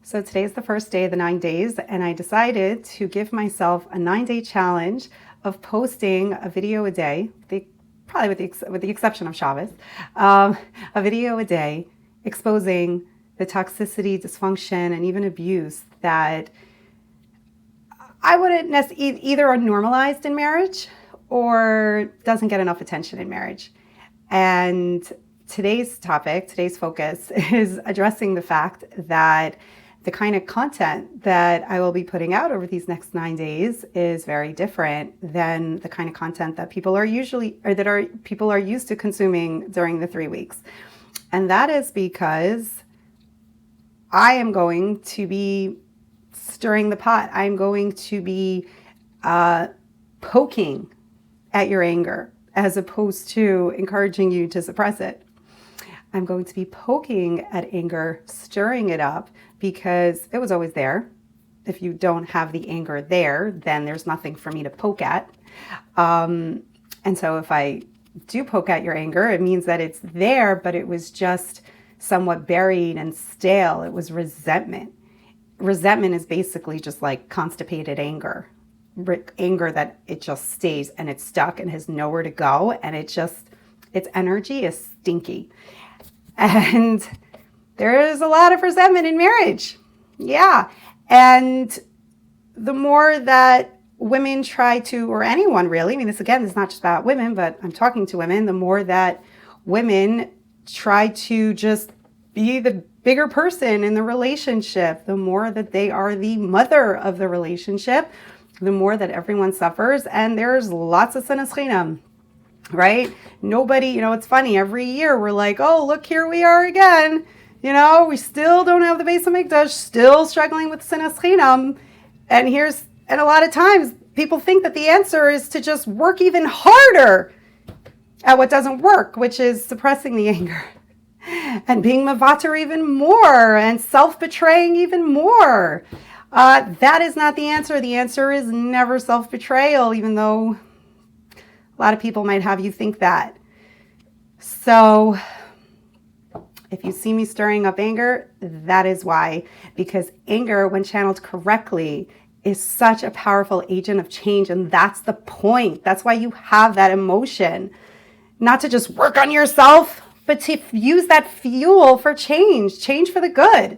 So today is the first day of the 9 days, and I decided to give myself a 9-day challenge of posting a video a day, probably with the exception of Shabbos, a video a day exposing the toxicity, dysfunction, and even abuse that I wouldn't either are normalized in marriage or doesn't get enough attention in marriage. And today's focus is addressing the fact that the kind of content that I will be putting out over these next 9 days is very different than the kind of content that people are used to consuming during the 3 weeks. And that is because I am going to be stirring the pot. I'm going to be poking at your anger as opposed to encouraging you to suppress it. I'm going to be poking at anger, stirring it up, because it was always there. If you don't have the anger there, then there's nothing for me to poke at. And so if I do poke at your anger, it means that it's there, but it was just somewhat buried and stale. It was resentment. Resentment is basically just like constipated anger. Anger that it just stays and it's stuck and has nowhere to go, and its energy is stinky. And there is a lot of resentment in marriage. Yeah. And the more that women try to, or anyone really, this is not just about women, but I'm talking to women, the more that women try to just be the bigger person in the relationship, the more that they are the mother of the relationship, the more that everyone suffers. And there's lots of sinas chinam. Right? Nobody, it's funny, every year we're like, oh, look, here we are again. We still don't have the Beis HaMikdash, still struggling with sinas chinam. And a lot of times people think that the answer is to just work even harder at what doesn't work, which is suppressing the anger and being mavater even more and self-betraying even more. That is not the answer. The answer is never self-betrayal, even though a lot of people might have you think that. So if you see me stirring up anger, that is why. Because anger, when channeled correctly, is such a powerful agent of change. And that's the point. That's why you have that emotion. Not to just work on yourself, but to use that fuel for change for the good.